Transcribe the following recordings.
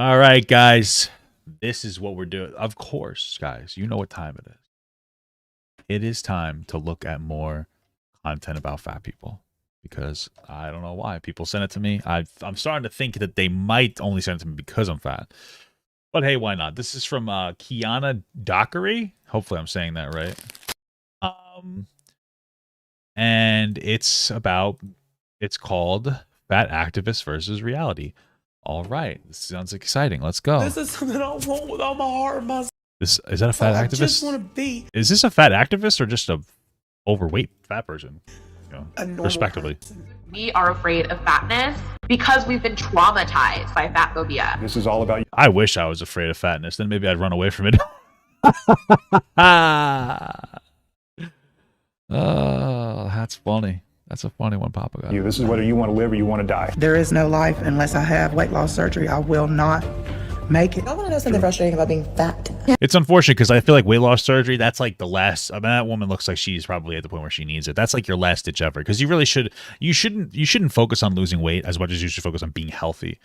All right, guys. This is what we're doing. Of course, guys, you know what time it is. It is time to look at more content about fat people because I don't know why people send it to me. I'm starting to think that they might only send it to me because I'm fat. But hey, why not? This is from Kiana Dockery. Hopefully, I'm saying that right. And it's called Fat Activists versus Reality. All right, this sounds exciting. Let's go. This is something I want with all my heart and my soul. Is that a fat activist? I just want to be. Is this a fat activist or just a overweight fat person? You know, respectively. Person. We are afraid of fatness because we've been traumatized by fat phobia. This is all about you. I wish I was afraid of fatness. Then maybe I'd run away from it. Oh, that's funny. That's a funny one, Papa got. This is whether you want to live or you want to die. There is no life unless I have weight loss surgery. I will not make it. I want to know something frustrating about being fat. It's unfortunate because I feel like weight loss surgery, that's like the last. I mean, that woman looks like she's probably at the point where she needs it. That's like your last ditch effort because you really shouldn't focus on losing weight as much as you should focus on being healthy.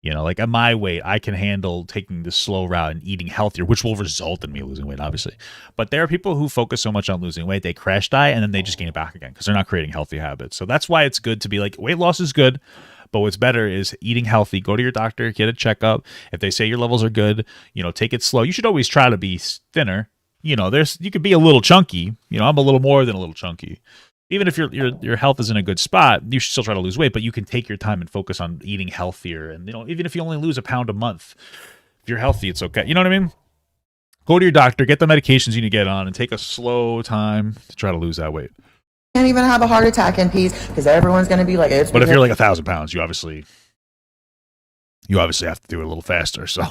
You know, like at my weight, I can handle taking the slow route and eating healthier, which will result in me losing weight, obviously. But there are people who focus so much on losing weight, they crash diet and then they just gain it back again because they're not creating healthy habits. So that's why it's good to be like, weight loss is good, but what's better is eating healthy. Go to your doctor, get a checkup. If they say your levels are good, you know, take it slow. You should always try to be thinner. You know, you could be a little chunky. You know, I'm a little more than a little chunky. Even if your health is in a good spot, you should still try to lose weight, but you can take your time and focus on eating healthier. And, you know, even if you only lose a pound a month, if you're healthy, it's okay. You know what I mean? Go to your doctor, get the medications you need to get on, and take a slow time to try to lose that weight. Can't even have a heart attack in peace because everyone's going to be like, it's but if you're like 1,000 pounds, you obviously have to do it a little faster. So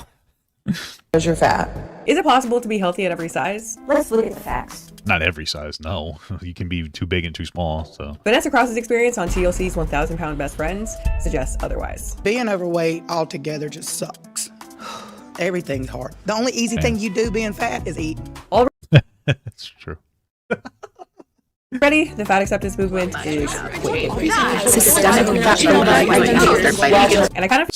because you're fat. Is it possible to be healthy at every size? Let's look at the facts. Not every size, no. You can be too big and too small. So Vanessa Cross's experience on TLC's 1,000 Pound Best Friends suggests otherwise. Being overweight altogether just sucks. Everything's hard. The only easy thing you do being fat is eat. That's true. Ready? The fat acceptance movement is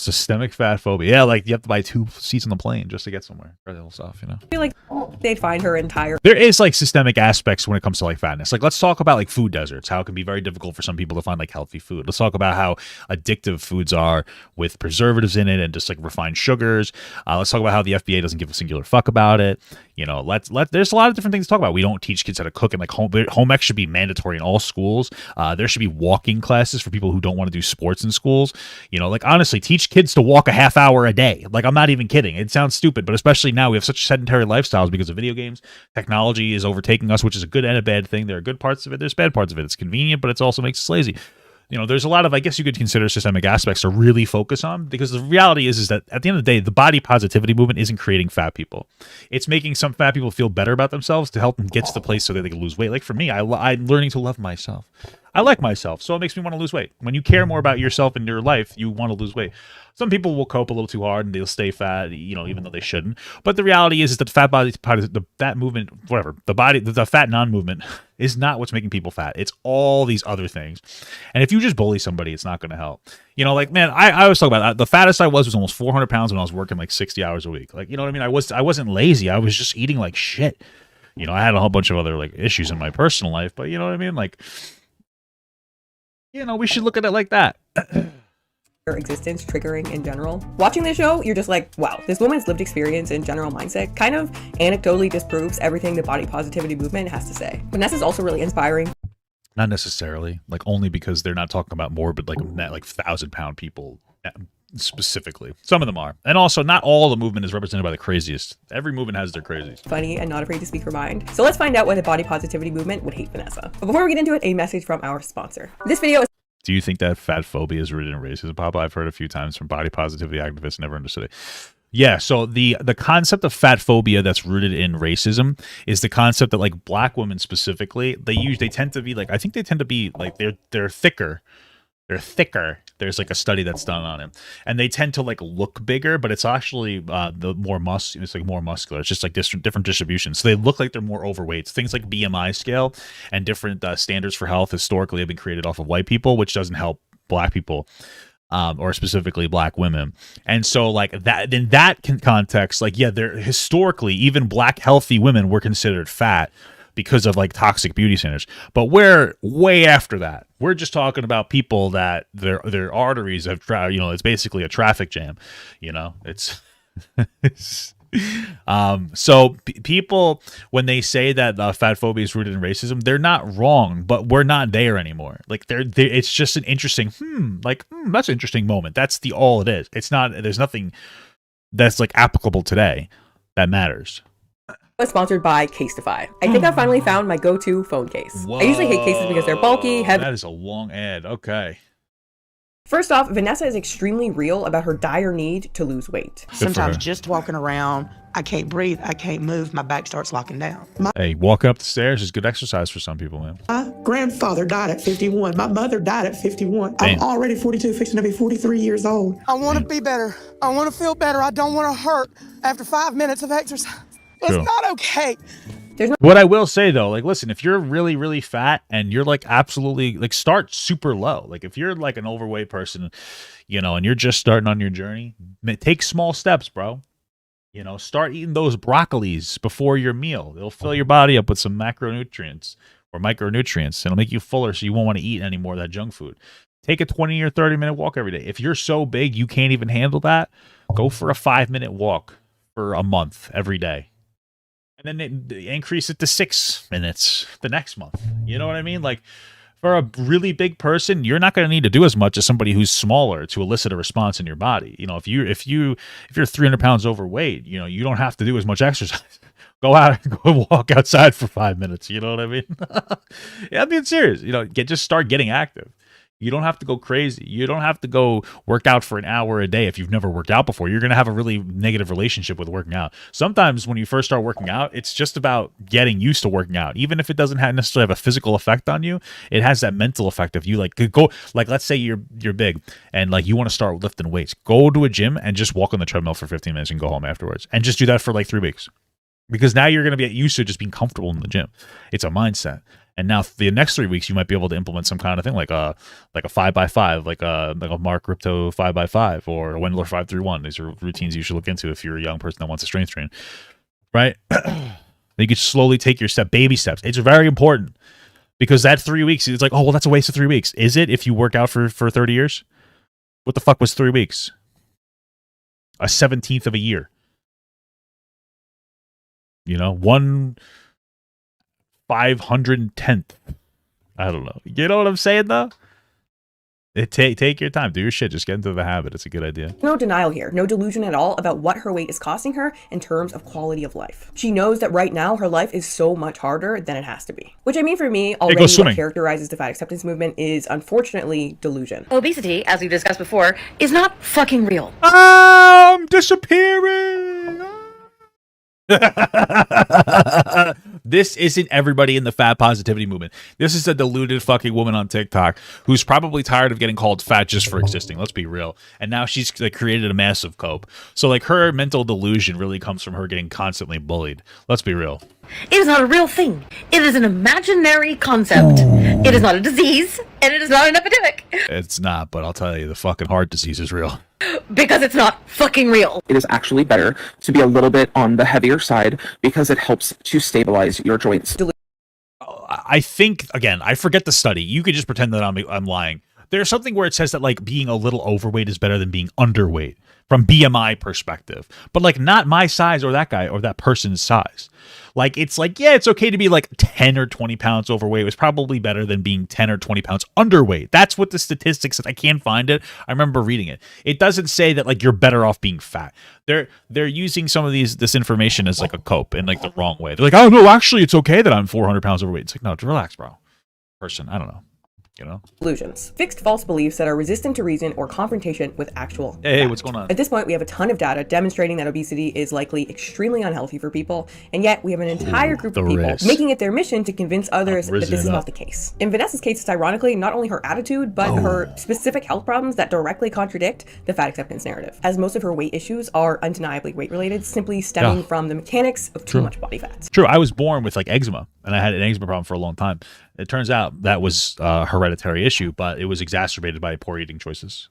systemic fat phobia. Yeah, like you have to buy 2 seats on the plane just to get somewhere. Or little stuff, you know. I feel like they'd find her entire. There is like systemic aspects when it comes to like fatness. Like let's talk about like food deserts. How it can be very difficult for some people to find like healthy food. Let's talk about how addictive foods are with preservatives in it and just like refined sugars. Let's talk about how the FBA doesn't give a singular fuck about it. You know, there's a lot of different things to talk about. We don't teach kids how to cook, and like home ec should be mandatory in all schools. There should be walking classes for people who don't want to do sports in schools. You know, like honestly, teach kids to walk a half hour a day. Like I'm not even kidding. It sounds stupid, but especially now we have such sedentary lifestyles because of video games. Technology is overtaking us, which is a good and a bad thing. There are good parts of it. There's bad parts of it. It's convenient, but it also makes us lazy. You know, there's a lot of, I guess you could consider systemic aspects to really focus on, because the reality is that at the end of the day, the body positivity movement isn't creating fat people. It's making some fat people feel better about themselves to help them get to the place so that they can lose weight. Like for me, I'm learning to love myself. I like myself, so it makes me want to lose weight. When you care more about yourself and your life, you want to lose weight. Some people will cope a little too hard and they'll stay fat, you know, even though they shouldn't. But the reality is that the fat movement, whatever, the fat non-movement is not what's making people fat. It's all these other things. And if you just bully somebody, it's not going to help. You know, like, man, I always talk about that. The fattest I was almost 400 pounds when I was working like 60 hours a week. Like, you know what I mean? I wasn't lazy. I was just eating like shit. You know, I had a whole bunch of other like issues in my personal life, but you know what I mean? Like, you know, we should look at it like that. Existence triggering in general. Watching this show, you're just like, wow, this woman's lived experience and general mindset kind of anecdotally disproves everything the body positivity movement has to say. Vanessa's also really inspiring. Not necessarily, like only because they're not talking about morbid, like 1,000-pound people specifically. Some of them are. And also, not all the movement is represented by the craziest. Every movement has their crazies. Funny and not afraid to speak her mind. So let's find out why the body positivity movement would hate Vanessa. But before we get into it, a message from our sponsor. This video is... Do you think that fat phobia is rooted in racism, Papa? I've heard a few times from body positivity activists, never understood it. Yeah, so the concept of fat phobia that's rooted in racism is the concept that like black women specifically, they tend to be like, I think they tend to be like they're thicker. They're thicker. There's like a study that's done on it, and they tend to like look bigger, but it's actually it's like more muscular. It's just like different distributions. So they look like they're more overweight. Things like BMI scale and different standards for health historically have been created off of white people, which doesn't help black people. or specifically black women. And so like that, in that context, like, yeah, they're historically, even black healthy women were considered fat because of like toxic beauty standards. But we're way after that. We're just talking about people that their arteries have, it's basically a traffic jam, it's, so people, when they say that fat phobia is rooted in racism, they're not wrong, but we're not there anymore. Like it's just an interesting, that's an interesting moment. That's all it is. It's not, there's nothing that's like applicable today that matters. Was sponsored by Casetify. I think I finally found my go-to phone case. I usually hate cases because they're bulky, heavy. That is a long ad. Okay. First off, Vanessa is extremely real about her dire need to lose weight. Sometimes just walking around, I can't breathe, I can't move, my back starts locking down. Hey, walking up the stairs is good exercise for some people, man. My grandfather died at 51. My mother died at 51. Damn. I'm already 42, fixing to be 43 years old. I want to be better. I want to feel better. I don't want to hurt after 5 minutes of exercise. It's True. not okay. What I will say though, like, listen, if you're really, really fat and you're like absolutely like, start super low. Like if you're like an overweight person, and you're just starting on your journey, take small steps, bro. Start eating those broccolis before your meal. It'll fill your body up with some macronutrients or micronutrients. It'll make you fuller so you won't want to eat any more of that junk food. Take a 20 or 30-minute walk every day. If you're so big you can't even handle that, go for a 5-minute walk for a month every day. And then increase it to 6 minutes the next month. You know what I mean? Like, for a really big person, you're not going to need to do as much as somebody who's smaller to elicit a response in your body. If you're 300 pounds overweight, you don't have to do as much exercise. Go out and go walk outside for 5 minutes. You know what I mean? Yeah, I'm being serious. Just start getting active. You don't have to go crazy. You don't have to go work out for an hour a day if you've never worked out before. You're going to have a really negative relationship with working out. Sometimes when you first start working out, it's just about getting used to working out. Even if it doesn't necessarily have a physical effect on you, it has that mental effect of you let's say you're big and like you want to start lifting weights. Go to a gym and just walk on the treadmill for 15 minutes and go home afterwards. And just do that for like 3 weeks. Because now you're going to be used to just being comfortable in the gym. It's a mindset. And now the next 3 weeks, you might be able to implement some kind of thing like a 5x5, like a Mark Ripto 5x5 or a Wendler 531. These are routines you should look into if you're a young person that wants to strength train, right? You could slowly take your baby steps. It's very important because that 3 weeks, it's like, oh, well, that's a waste of 3 weeks. Is it if you work out for 30 years? What the fuck was 3 weeks? A 17th of a year. 1/510th. I don't know. You know what I'm saying, though? Take your time. Do your shit. Just get into the habit. It's a good idea. No denial here. No delusion at all about what her weight is costing her in terms of quality of life. She knows that right now her life is so much harder than it has to be. Which, I mean, for me, already what characterizes the fat acceptance movement is unfortunately delusion. Obesity, as we discussed before, is not fucking real. I'm disappearing. This isn't everybody in the fat positivity movement. This is a deluded fucking woman on TikTok who's probably tired of getting called fat just for existing. Let's be real. And now she's created a massive cope. So like her mental delusion really comes from her getting constantly bullied. Let's be real. It is not a real thing. It is an imaginary concept. It is not a disease, and it is not an epidemic. It's not, but I'll tell you, the fucking heart disease is real. Because it's not fucking real. It is actually better to be a little bit on the heavier side because it helps to stabilize your joints. I think, again, I forget the study. You could just pretend that I'm lying. There's something where it says that like being a little overweight is better than being underweight from BMI perspective, but like not my size or that guy or that person's size. Like, it's like, yeah, it's okay to be like 10 or 20 pounds overweight. It's probably better than being 10 or 20 pounds underweight. That's what the statistics says. I can't find it. I remember reading it. It doesn't say that like you're better off being fat. They're using some of this information as like a cope in like the wrong way. They're like, oh no, actually it's okay that I'm 400 pounds overweight. It's like, no, relax, bro. Person, I don't know. Delusions. Fixed false beliefs that are resistant to reason or confrontation with actual fact. What's going on? At this point, we have a ton of data demonstrating that obesity is likely extremely unhealthy for people, and yet we have an entire group of people making it their mission to convince others that this is not the case. In Vanessa's case, it's ironically not only her attitude, but her specific health problems that directly contradict the fat acceptance narrative, as most of her weight issues are undeniably weight-related, simply stemming from the mechanics of too much body fat. True. I was born with like eczema, and I had an eczema problem for a long time. It turns out that was a hereditary issue, but it was exacerbated by poor eating choices.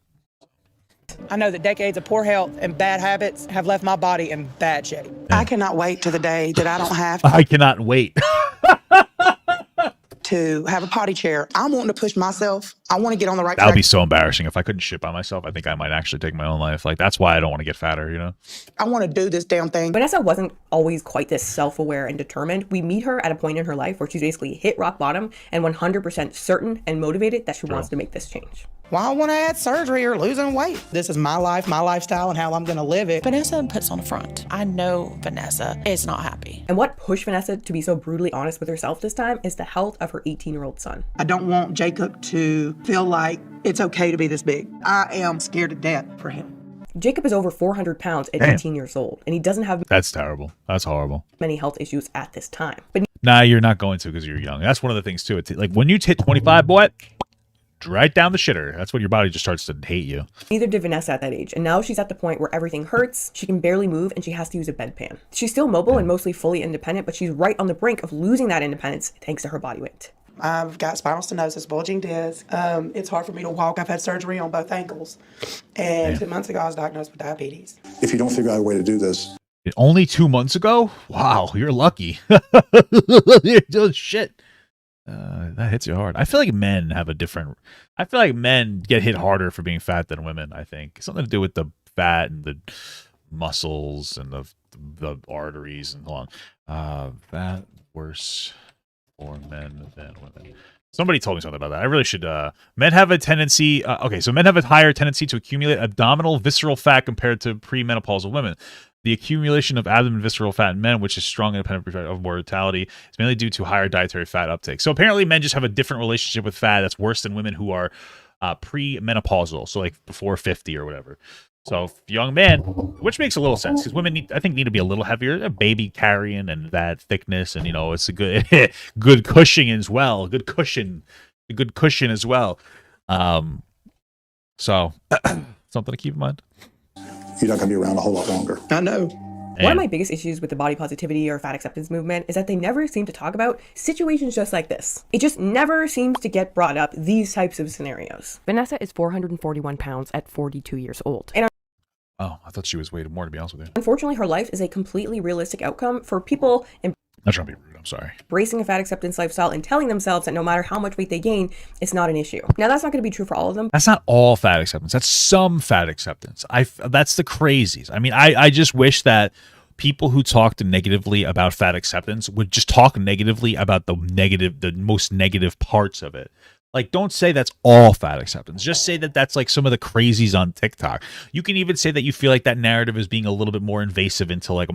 I know that decades of poor health and bad habits have left my body in bad shape. I cannot wait to the day that I don't have I cannot wait. to have a potty chair. I'm wanting to push myself. I want to get on the right That would track. be so embarrassing. If I couldn't shit by myself, I think I might actually take my own life. Like, that's why I don't want to get fatter, you know? I want to do this damn thing. Vanessa wasn't always quite this self-aware and determined. We meet her at a point in her life where she's basically hit rock bottom and 100% certain and motivated that she wants to make this change. Why I want to add surgery or losing weight? This is my life, my lifestyle, and how I'm going to live it. Vanessa puts on a front. I know Vanessa is not happy. And what pushed Vanessa to be so brutally honest with herself this time is the health of her 18-year-old son. I don't want Jacob to feel like it's okay to be this big. I am scared to death for him. Jacob is over 400 pounds at 18 years old, and he doesn't have That's terrible. That's horrible. many health issues at this time. But Nah, you're not going to because you're young. That's one of the things, too. It's like, when you hit 25, boy, right down the shitter. That's when your body just starts to hate you. neither did Vanessa at that age, and now she's at the point where everything hurts, she can barely move, and she has to use a bedpan. She's still mobile and mostly fully independent, but she's right on the brink of losing that independence thanks to her body weight. I've got spinal stenosis, bulging disc. It's hard for me to walk. I've had surgery on both ankles. And 2 months ago, I was diagnosed with diabetes. If you don't figure out a way to do this, Only 2 months ago? Wow, you're lucky. Shit. That hits you hard. I feel like men have a different... I feel like men get hit harder for being fat than women, I think. Something to do with the fat and the muscles and the arteries and so on. Fat worse for men than women. Somebody told me something about that. I really should... men have a tendency... okay, so men have a higher tendency to accumulate abdominal visceral fat compared to premenopausal women. The accumulation of abdomen visceral fat in men, which is strong independent of mortality, is mainly due to higher dietary fat uptake. So apparently men just have a different relationship with fat that's worse than women who are pre-menopausal, so like before 50 or whatever. So young men, which makes a little sense, because women I think need to be a little heavier, a baby carrying and that thickness, and it's a good good cushioning as well. Good cushion as well. So something to keep in mind. you're not going to be around a whole lot longer. I know. One of my biggest issues with the body positivity or fat acceptance movement is that they never seem to talk about situations just like this. It just never seems to get brought up, these types of scenarios. Vanessa is 441 pounds at 42 years old. And oh, I thought she was way more, to be honest with you. unfortunately, her life is a completely realistic outcome for people Not trying to be rude, I'm sorry. embracing a fat acceptance lifestyle and telling themselves that no matter how much weight they gain, it's not an issue. Now, that's not going to be true for all of them. That's not all fat acceptance. That's some fat acceptance. That's the crazies. I mean, I just wish that people who talked negatively about fat acceptance would just talk negatively about the most negative parts of it. Like, don't say that's all fat acceptance. Just say that that's like some of the crazies on TikTok. You can even say that you feel like that narrative is being a little bit more invasive into like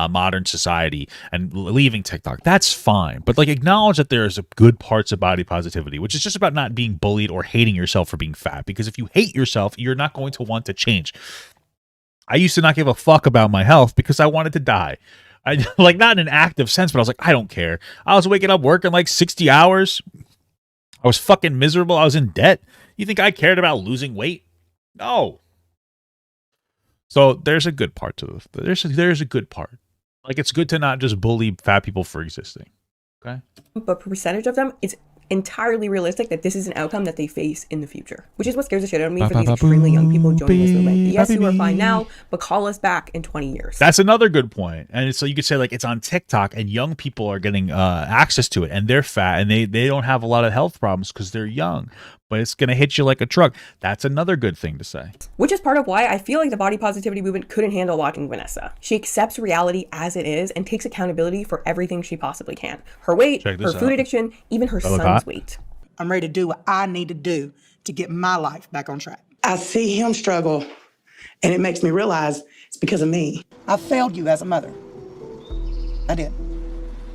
modern society and leaving TikTok. That's fine. But like, acknowledge that there's good parts of body positivity, which is just about not being bullied or hating yourself for being fat. Because if you hate yourself, you're not going to want to change. I used to not give a fuck about my health because I wanted to die. I like, not in an active sense, but I was like, I don't care. I was waking up working like 60 hours. I was fucking miserable. I was in debt. You think I cared about losing weight? No. So there's a good part to this. There's a good part. Like, it's good to not just bully fat people for existing. Okay? But percentage of them, it's entirely realistic that this is an outcome that they face in the future, which is what scares the shit out of me for these extremely young people joining this movement. Yes, you are fine now, but call us back in 20 years. That's another good point. And so you could say, like, it's on TikTok and young people are getting access to it and they're fat and they don't have a lot of health problems because they're young, but it's going to hit you like a truck. That's another good thing to say. Which is part of why I feel like the body positivity movement couldn't handle watching Vanessa. She accepts reality as it is and takes accountability for everything she possibly can. Her weight, her food addiction, even her son's weight. I'm ready to do what I need to do to get my life back on track. I see him struggle, and it makes me realize it's because of me. I failed you as a mother. I did.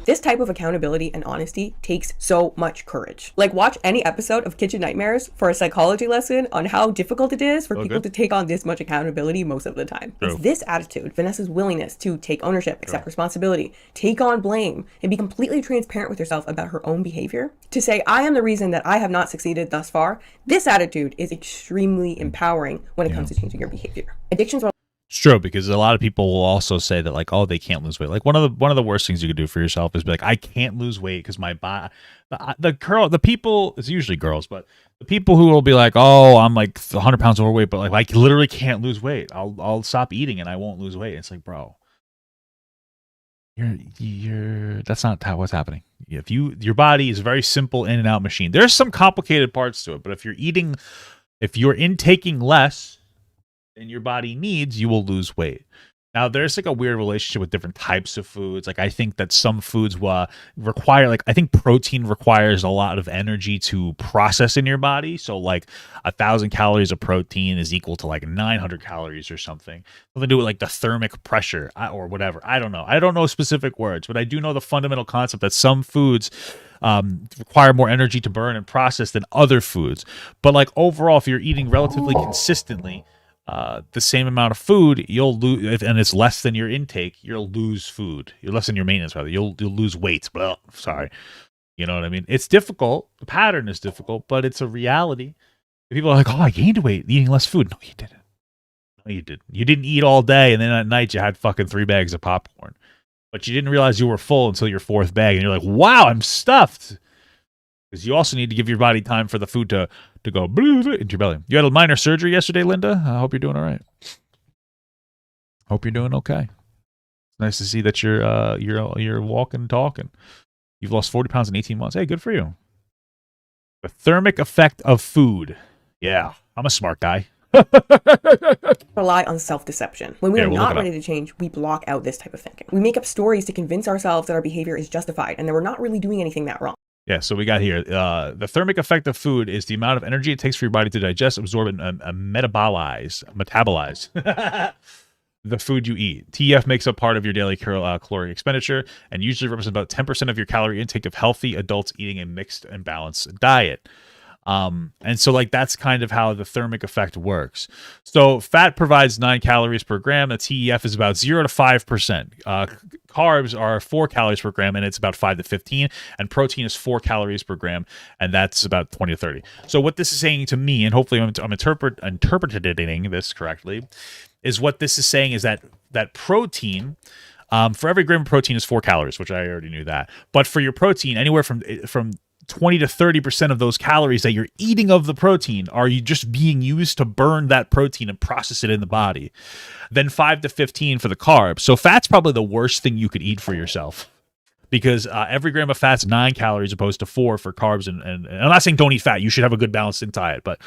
This type of accountability and honesty takes so much courage. Like, watch any episode of Kitchen Nightmares for a psychology lesson on how difficult it is for people to take on this much accountability most of the time. It's this attitude, Vanessa's willingness to take ownership, accept responsibility, take on blame, and be completely transparent with herself about her own behavior. To say, I am the reason that I have not succeeded thus far, this attitude is extremely empowering when it comes to changing your behavior. Addictions are It's true, because a lot of people will also say that, like, oh, they can't lose weight. Like, one of the worst things you could do for yourself is be like, I can't lose weight because my body. The people, it's usually girls, but the people who will be like, oh, I'm like 100 pounds overweight, but like I literally can't lose weight. I'll stop eating and I won't lose weight. It's like, bro, you're that's not what's happening. If your body is a very simple in and out machine. There's some complicated parts to it, but if you're intaking less than your body needs, you will lose weight. Now, there's like a weird relationship with different types of foods. Like, I think that some foods require, like, I think protein requires a lot of energy to process in your body. So, like, 1,000 calories of protein is equal to like 900 calories or something. Something to do with like the thermic pressure or whatever. I don't know. I don't know specific words, but I do know the fundamental concept that some foods require more energy to burn and process than other foods. But like overall, if you're eating relatively consistently, the same amount of food, you'll lose, and it's less than your intake, you'll lose food. You're less than your maintenance, rather. You'll lose weight. Well, sorry. You know what I mean? It's difficult. The pattern is difficult, but it's a reality. People are like, oh, I gained weight eating less food. No, you didn't. No, you didn't. You didn't eat all day, and then at night you had fucking 3 bags of popcorn. But you didn't realize you were full until your 4th bag, and you're like, wow, I'm stuffed. Because you also need to give your body time for the food to go into your belly. You had a minor surgery yesterday, Linda. I hope you're doing all right. Hope you're doing okay. It's nice to see that you're walking, talking. You've lost 40 pounds in 18 months. Hey, good for you. The thermic effect of food. Yeah, I'm a smart guy. Rely on self-deception. When we are not ready to change, we block out this type of thinking. We make up stories to convince ourselves that our behavior is justified and that we're not really doing anything that wrong. Yeah, so we got here, the thermic effect of food is the amount of energy it takes for your body to digest, absorb, and metabolize the food you eat. TEF makes up part of your daily caloric expenditure and usually represents about 10% of your calorie intake of healthy adults eating a mixed and balanced diet. And so like that's kind of how the thermic effect works. So fat provides 9 calories per gram. The TEF is about 0 to 5%. Carbs are 4 calories per gram, and it's about 5 to 15. And protein is 4 calories per gram, and that's about 20 to 30. So what this is saying to me, and hopefully I'm interpreting this correctly, is what this is saying is that protein, for every gram of protein is 4 calories, which I already knew that. But for your protein, anywhere from 20 to 30% of those calories that you're eating of the protein are you just being used to burn that protein and process it in the body. Then 5 to 15 for the carbs. So fat's probably the worst thing you could eat for yourself, because every gram of fat's 9 calories opposed to 4 for carbs. And I'm not saying don't eat fat. You should have a good balanced diet. But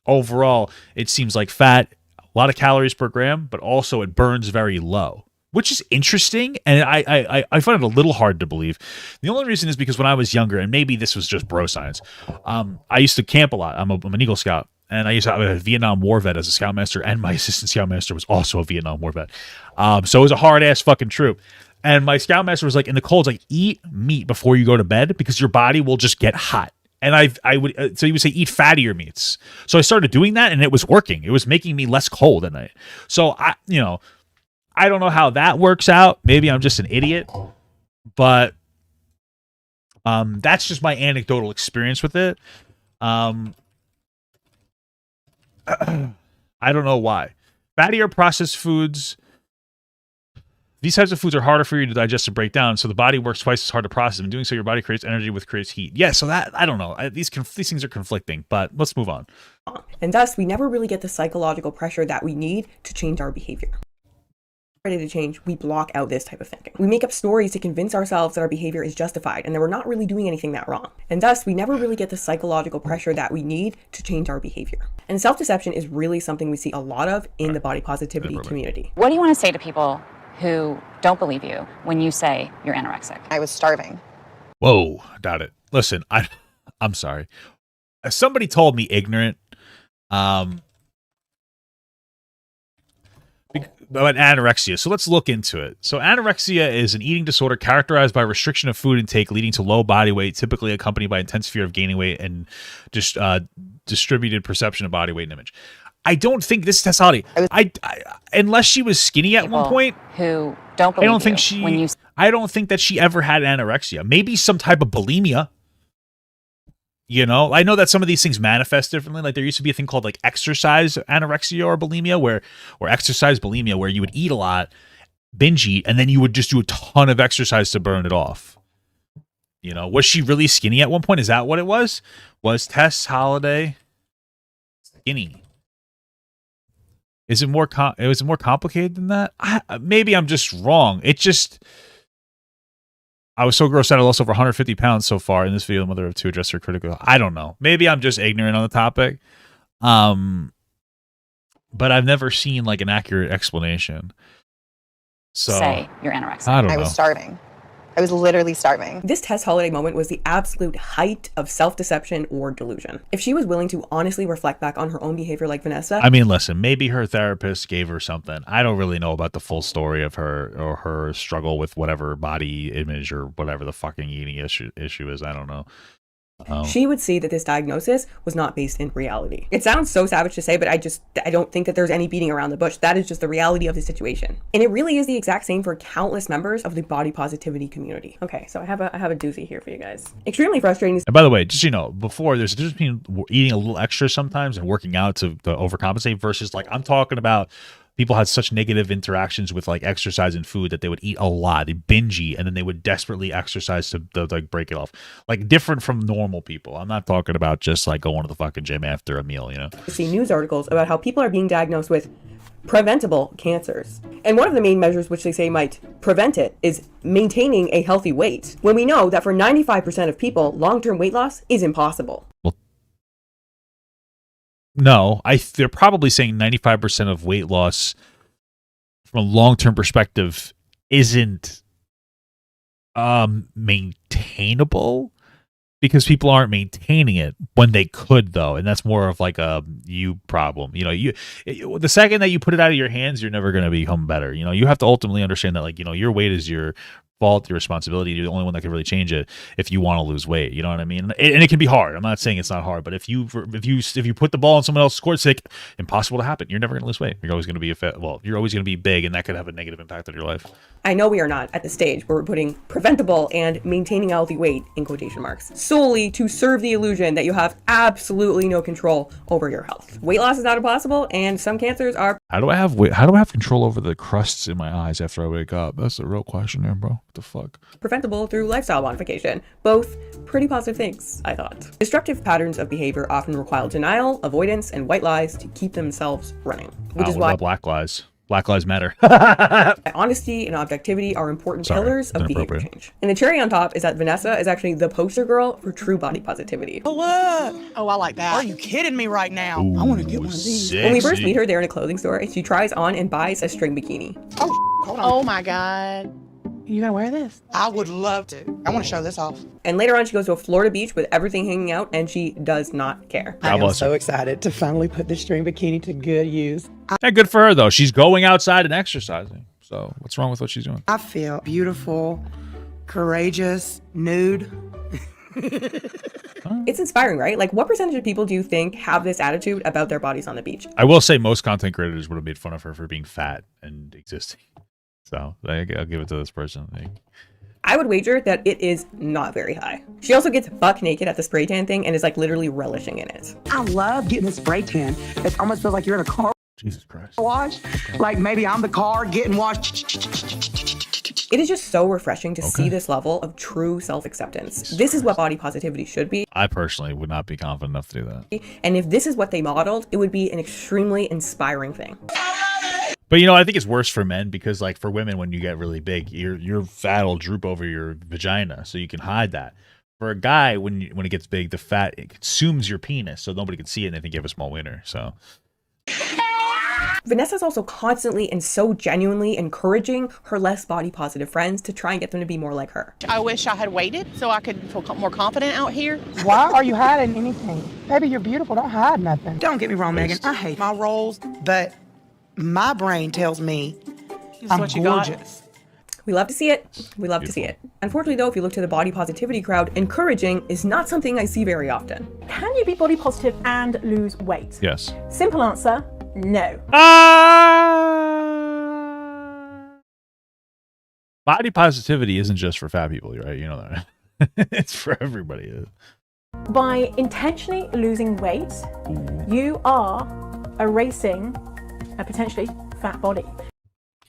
overall, it seems like fat, a lot of calories per gram, but also it burns very low, which is interesting, and I find it a little hard to believe. The only reason is because when I was younger, and maybe this was just bro science, I used to camp a lot. I'm an Eagle Scout, and I used to have a Vietnam War vet as a Scoutmaster, and my assistant Scoutmaster was also a Vietnam War vet. So it was a hard-ass fucking troop. And my Scoutmaster was like, in the cold, like, eat meat before you go to bed because your body will just get hot. And so he would say, eat fattier meats. So I started doing that, and it was working. It was making me less cold at night. So I don't know how that works out. Maybe I'm just an idiot, but that's just my anecdotal experience with it. I don't know why. Fatty or processed foods, these types of foods are harder for you to digest and break down, so the body works twice as hard to process them. In doing so, your body creates energy, which creates heat. Yeah, so that, I don't know. These things are conflicting, but let's move on. And thus, we never really get the psychological pressure that we need to change our behavior. Ready to change, we block out this type of thinking. We make up stories to convince ourselves that our behavior is justified and that we're not really doing anything that wrong. And thus, we never really get the psychological pressure that we need to change our behavior. And self-deception is really something we see a lot of in the body positivity community. What do you want to say to people who don't believe you when you say you're anorexic? I was starving. Whoa, doubt it. Listen, I'm sorry. Somebody told me ignorant. About anorexia. So let's look into it. So anorexia is an eating disorder characterized by restriction of food intake leading to low body weight, typically accompanied by intense fear of gaining weight and just distributed perception of body weight and image. I don't think this is tessality. I unless she was skinny at one point. Who don't believe I don't think that she ever had anorexia. Maybe some type of bulimia. You know, I know that some of these things manifest differently. Like there used to be a thing called like exercise anorexia or bulimia, or exercise bulimia, where you would eat a lot, binge eat, and then you would just do a ton of exercise to burn it off. You know, was she really skinny at one point? Is that what it was? Was Tess Holliday skinny? Is it more more complicated than that? Maybe I'm just wrong. I was so grossed out I lost over 150 pounds so far in this video. The mother of two addressed her critical. I don't know. Maybe I'm just ignorant on the topic. But I've never seen like an accurate explanation. So Say you're anorexic. I don't know. I was starving. I was literally starving. This Tess Holliday moment was the absolute height of self-deception or delusion. If she was willing to honestly reflect back on her own behavior like Vanessa... I mean, listen, maybe her therapist gave her something. I don't really know about the full story of her or her struggle with whatever body image or whatever the fucking eating issue is. I don't know. She would see that this diagnosis was not based in reality. It sounds so savage to say, but I don't think that there's any beating around the bush. That is just the reality of the situation. And it really is the exact same for countless members of the body positivity community. Okay, so I have a doozy here for you guys. Extremely frustrating. And by the way, just, you know, before, there's a difference between eating a little extra sometimes and working out to overcompensate versus like, I'm talking about people had such negative interactions with like exercise and food that they would eat a lot, they binge eat, and then they would desperately exercise to like break it off. Like different from normal people. I'm not talking about just like going to the fucking gym after a meal, you know. See news articles about how people are being diagnosed with preventable cancers. And one of the main measures which they say might prevent it is maintaining a healthy weight, when we know that for 95% of people, long-term weight loss is impossible. Well, no, they're probably saying 95% of weight loss from a long-term perspective isn't maintainable because people aren't maintaining it when they could, though. And that's more of like a you problem. You know, the second that you put it out of your hands, you're never going to become better. You know, you have to ultimately understand that, like, you know, your weight is your fault, your responsibility. You're the only one that can really change it if you want to lose weight. You know what I mean? And it can be hard. I'm not saying it's not hard, but if you put the ball in someone else's court, it's like impossible to happen. You're never going to lose weight. You're always going to be you're always going to be big, and that could have a negative impact on your life. I know we are not at the stage where we're putting preventable and maintaining healthy weight in quotation marks solely to serve the illusion that you have absolutely no control over your health. Weight loss is not impossible, and some cancers are. How do I have control over the crusts in my eyes after I wake up? That's the real question here, bro. What the fuck? Preventable through lifestyle modification. Both pretty positive things, I thought. Destructive patterns of behavior often require denial, avoidance, and white lies to keep themselves running. Which is why black lies. Black Lives Matter. Honesty and objectivity are important pillars of behavior change. And the cherry on top is that Vanessa is actually the poster girl for true body positivity. Oh, look. Oh, I like that. Are you kidding me right now? Ooh, I want to get one of these. When we first meet her there in a clothing store, she tries on and buys a string bikini. Oh, hold on. Oh my God. You gonna wear this? I would love to. I want to show this off. And later on, she goes to a Florida beach with everything hanging out, and she does not care. I am so excited to finally put this string bikini to good use. Yeah, good for her, though. She's going outside and exercising. So what's wrong with what she's doing? I feel beautiful, courageous, nude. It's inspiring, right? Like, what percentage of people do you think have this attitude about their bodies on the beach? I will say most content creators would have made fun of her for being fat and existing. So I'll give it to this person. I would wager that it is not very high. She also gets buck naked at the spray tan thing and is like literally relishing in it. I love getting a spray tan. It almost feels like you're in a car Jesus Christ. wash. Like maybe I'm the car getting washed. It is just so refreshing to see this level of true self-acceptance. This is what body positivity should be. I personally would not be confident enough to do that. And if this is what they modeled, it would be an extremely inspiring thing. But, you know, I think it's worse for men because, like, for women, when you get really big, your fat will droop over your vagina, so you can hide that. For a guy, when it gets big, the fat, it consumes your penis, so nobody can see it, and they think you have a small wiener, so. Vanessa's also constantly and so genuinely encouraging her less body positive friends to try and get them to be more like her. I wish I had waited so I could feel more confident out here. Why are you hiding anything? Baby, you're beautiful. Don't hide nothing. Don't get me wrong, Megan. I hate my roles, but my brain tells me I'm gorgeous. We love to see it. We love to see it. Unfortunately, though, if you look to the body positivity crowd, encouraging is not something I see very often. Can you be body positive and lose weight? Yes. Simple answer, no. Body positivity isn't just for fat people, right? You know that. It's for everybody. By intentionally losing weight, you are erasing a potentially fat body.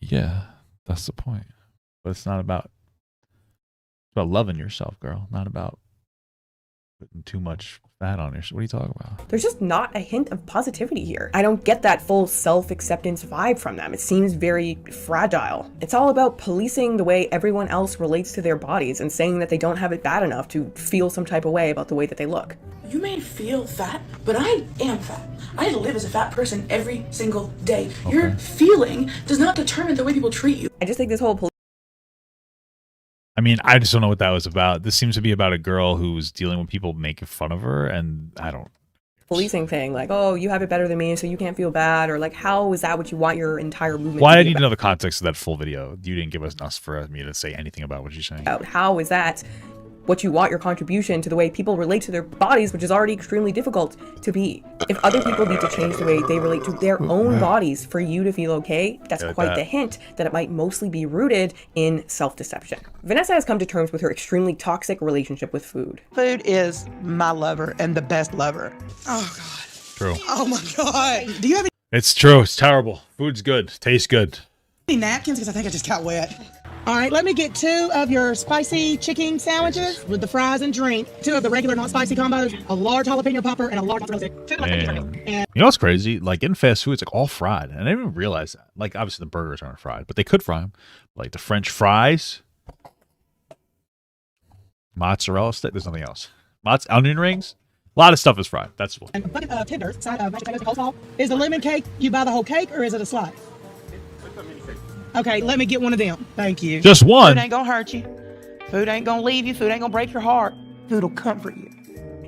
Yeah, that's the point. But it's not about loving yourself, girl. Not about putting too much fat on yourself. What are you talking about? There's just not a hint of positivity here. I don't get that full self-acceptance vibe from them. It seems very fragile. It's all about policing the way everyone else relates to their bodies and saying that they don't have it bad enough to feel some type of way about the way that they look. You may feel fat, but I am fat. I live as a fat person every single day. Okay. Your feeling does not determine the way people treat you. I just think this whole I mean, I just don't know what that was about. This seems to be about a girl who's dealing with people making fun of her, and I don't. policing thing, like, oh, you have it better than me, so you can't feel bad, or like, how is that what you want your entire movement Why to I be need to about? know the context of that full video. You didn't give us enough for me to say anything about what you're saying. How is that what you want your contribution to the way people relate to their bodies, which is already extremely difficult to be? If other people need to change the way they relate to their own bodies for you to feel okay, that's Like quite that. the hint that it might mostly be rooted in self-deception. Vanessa has come to terms with her extremely toxic relationship with food. Food is my lover and the best lover. Oh, God. True. Oh, my God. Do you have It's true. It's terrible. Food's good. Tastes good. any napkins? Because I think I just got wet. All right, let me get 2 of your spicy chicken sandwiches with the fries and drink. 2 of the regular not spicy combos, a large jalapeno popper, and a large mozzarella stick. 2 like And you know what's crazy? Like getting fast food, it's like all fried, and I didn't even realize that. Like obviously the burgers aren't fried, but they could fry them. Like the French fries, mozzarella stick. There's nothing else. Onion rings. A lot of stuff is fried. That's what. And a bucket of tenders, side of mashed potatoes and coleslaw. Is the lemon cake, you buy the whole cake, or is it a slice? Okay, let me get one of them. Thank you. Just one. Food ain't gonna hurt you. Food ain't gonna leave you. Food ain't gonna break your heart. Food'll comfort you.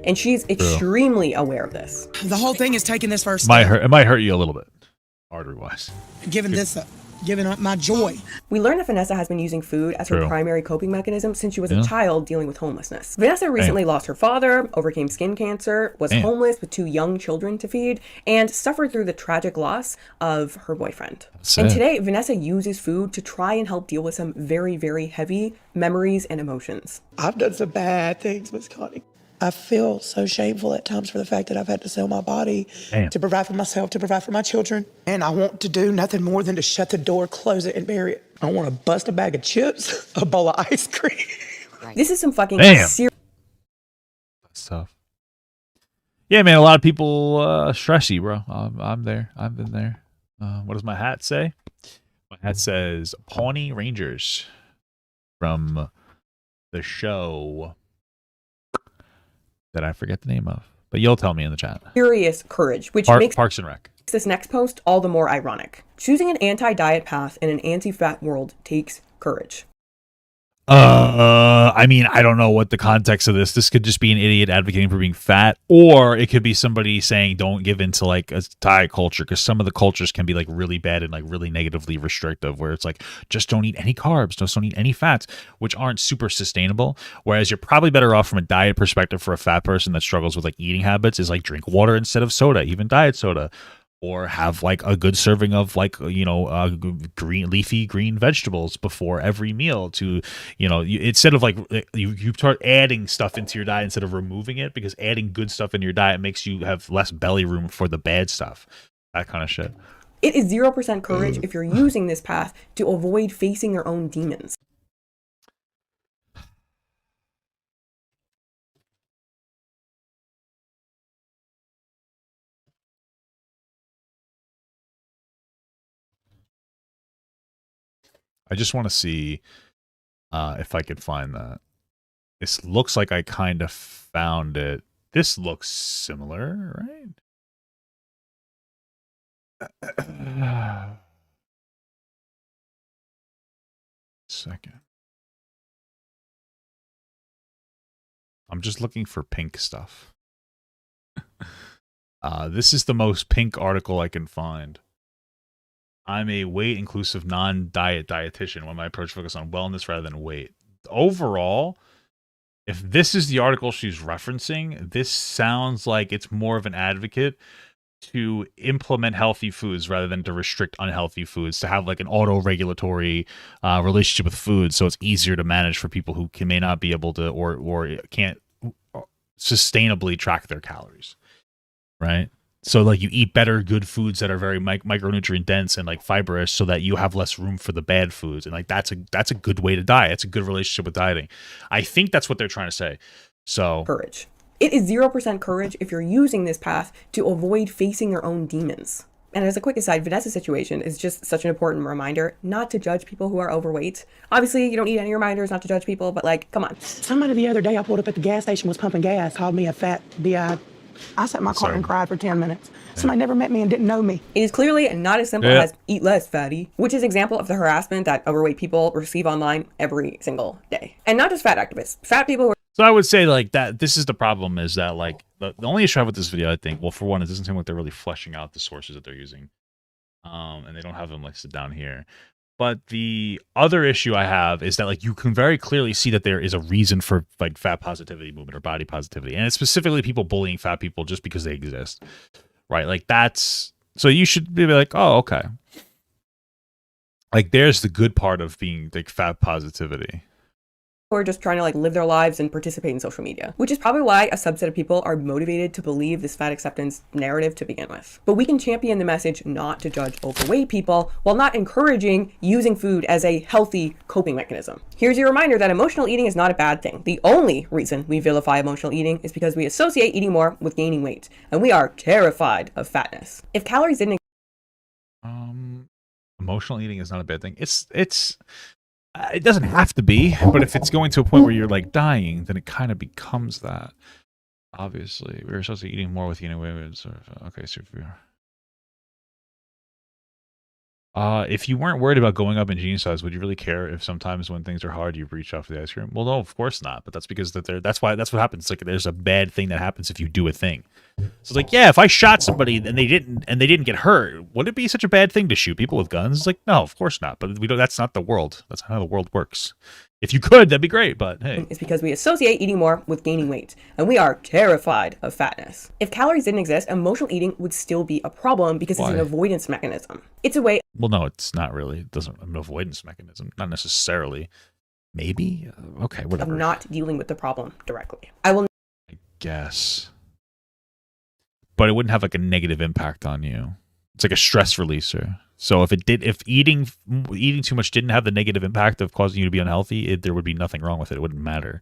And she's extremely aware of this. The whole thing is taking this first Might step, hurt. It might hurt you a little bit, artery wise. giving this up, giving up my joy. We learned that Vanessa has been using food as her True. primary coping mechanism since she was Yeah. a child dealing with homelessness. Vanessa recently lost her father, overcame skin cancer, was Damn. homeless with 2 young children to feed, and suffered through the tragic loss of her boyfriend. Sad. And today, Vanessa uses food to try and help deal with some very, very heavy memories and emotions. I've done some bad things, Miss Connie. I feel so shameful at times for the fact that I've had to sell my body Damn. to provide for myself, to provide for my children. And I want to do nothing more than to shut the door, close it, and bury it. I want to bust a bag of chips, a bowl of ice cream. This is some fucking Damn. serious That's tough. Yeah, man. A lot of people stress you, bro. I'm there. I've been there. What does my hat say? My hat says Pawnee Rangers from the show that I forget the name of, but you'll tell me in the chat. courage, which makes Parks and Rec. this next post all the more ironic. Choosing an anti-diet path in an anti-fat world takes courage. I mean, I don't know what the context of this. This could just be an idiot advocating for being fat, or it could be somebody saying don't give into like a diet culture, because some of the cultures can be like really bad and like really negatively restrictive, where it's like just don't eat any carbs, just don't eat any fats, which aren't super sustainable. Whereas you're probably better off from a diet perspective for a fat person that struggles with like eating habits is like drink water instead of soda, even diet soda. Or have like a good serving of like, you know, leafy green vegetables before every meal to, you know, instead of like you start adding stuff into your diet instead of removing it, because adding good stuff into your diet makes you have less belly room for the bad stuff. That kind of shit. It is 0% courage if you're using this path to avoid facing your own demons. I just want to see if I could find that. This looks like I kind of found it. This looks similar, right? Second. I'm just looking for pink stuff. This is the most pink article I can find. I'm a weight-inclusive, non-diet dietitian when my approach focuses on wellness rather than weight. Overall, if this is the article she's referencing, this sounds like it's more of an advocate to implement healthy foods rather than to restrict unhealthy foods, to have like an auto-regulatory relationship with food so it's easier to manage for people who may not be able to or can't sustainably track their calories, right? So like you eat better good foods that are very micronutrient dense and like fibrous, so that you have less room for the bad foods. And like that's a good way to diet. It's a good relationship with dieting. I think that's what they're trying to say. So courage. It is 0% courage if you're using this path to avoid facing your own demons. And as a quick aside, Vanessa's situation is just such an important reminder not to judge people who are overweight. Obviously, you don't need any reminders not to judge people, but like, come on. Somebody the other day I pulled up at the gas station, was pumping gas, called me a fat bi. I sat in my car and cried for 10 minutes. Somebody never met me and didn't know me. It is clearly not as simple as eat less, fatty, which is an example of the harassment that overweight people receive online every single day. And not just fat activists, fat people who are So I would say like that this is the problem, is that like the only issue I have with this video, I think, well, for one, it doesn't seem like they're really fleshing out the sources that they're using. And they don't have them listed down here. But the other issue I have is that like you can very clearly see that there is a reason for like fat positivity movement or body positivity. And it's specifically people bullying fat people just because they exist. Right? Like that's, so you should be like, oh, okay. Like there's the good part of being like fat positivity. are just trying to like live their lives and participate in social media, which is probably why a subset of people are motivated to believe this fat acceptance narrative to begin with. But we can champion the message not to judge overweight people while not encouraging using food as a healthy coping mechanism. Here's your reminder that emotional eating is not a bad thing. The only reason we vilify emotional eating is because we associate eating more with gaining weight, and we are terrified of fatness. If calories didn't emotional eating is not a bad thing. It doesn't have to be, but if it's going to a point where you're like dying, then it kind of becomes that. Obviously, we were supposed to be eating more with gaining weight. Okay, so if you weren't worried about going up in gene size, would you really care if sometimes when things are hard you reach out for the ice cream? Well, no, of course not. But that's because that's what happens. Like there's a bad thing that happens if you do a thing. So it's like, yeah, if I shot somebody and they didn't get hurt, would it be such a bad thing to shoot people with guns? It's like, no, of course not. But we don't. That's not the world. That's how the world works. If you could, that'd be great, but hey. It's because we associate eating more with gaining weight, and we are terrified of fatness. If calories didn't exist, emotional eating would still be a problem because it's an avoidance mechanism. It's a way... Well, no, it's not really. It doesn't an avoidance mechanism. Not necessarily. Maybe? Okay, whatever. Of not dealing with the problem directly. I guess. But it wouldn't have like a negative impact on you. It's like a stress releaser. So if eating too much didn't have the negative impact of causing you to be unhealthy, there would be nothing wrong with it. It wouldn't matter.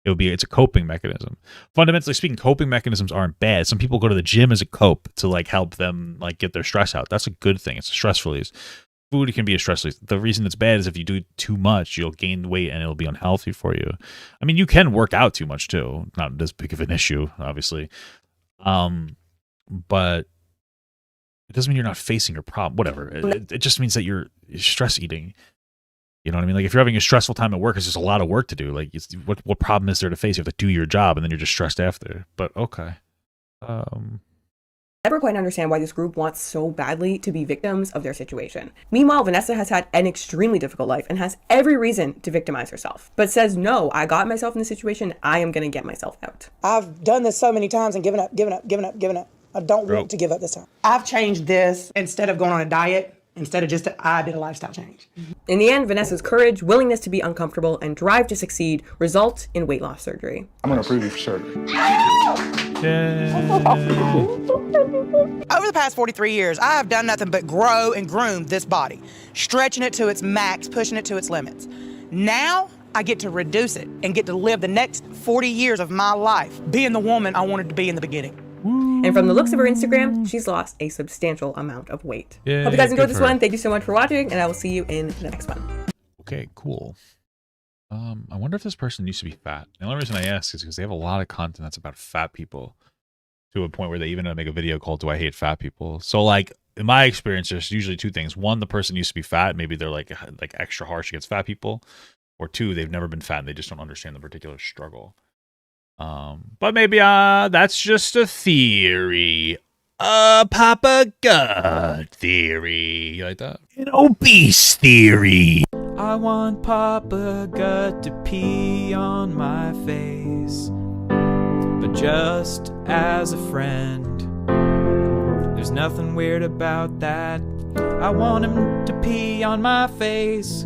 It's a coping mechanism. Fundamentally speaking, coping mechanisms aren't bad. Some people go to the gym as a cope to like help them like get their stress out. That's a good thing. It's a stress release. Food can be a stress release. The reason it's bad is if you do too much, you'll gain weight and it'll be unhealthy for you. I mean, you can work out too much too. Not as big of an issue, obviously. But it doesn't mean you're not facing your problem. Whatever. It just means that you're stress eating. You know what I mean? Like if you're having a stressful time at work, it's just a lot of work to do. Like what problem is there to face? You have to do your job and then you're just stressed after. But okay. Never quite understand why this group wants so badly to be victims of their situation. Meanwhile, Vanessa has had an extremely difficult life and has every reason to victimize herself, but says, no, I got myself in this situation. I am going to get myself out. I've done this so many times and given up. I don't want to give up this time. I've changed this. Instead of going on a diet, instead of just I did a lifestyle change. In the end, Vanessa's courage, willingness to be uncomfortable, and drive to succeed result in weight loss surgery. I'm going to approve you for surgery. Over the past 43 years, I have done nothing but grow and groom this body, stretching it to its max, pushing it to its limits. Now, I get to reduce it and get to live the next 40 years of my life being the woman I wanted to be in the beginning. And from the looks of her Instagram, she's lost a substantial amount of weight. Yeah, hope you guys enjoyed this one. Thank you so much for watching, and I will see you in the next one. Okay, cool. I wonder if this person used to be fat. The only reason I ask is because they have a lot of content that's about fat people, to a point where they even make a video called "Do I Hate Fat People?" So, like in my experience, there's usually two things: one, the person used to be fat, maybe they're like extra harsh against fat people, or two, they've never been fat and they just don't understand the particular struggle. But maybe that's just a theory. Papa Gut theory. You like that? An obese theory. I want Papa Gut to pee on my face, but just as a friend. There's nothing weird about that. I want him to pee on my face.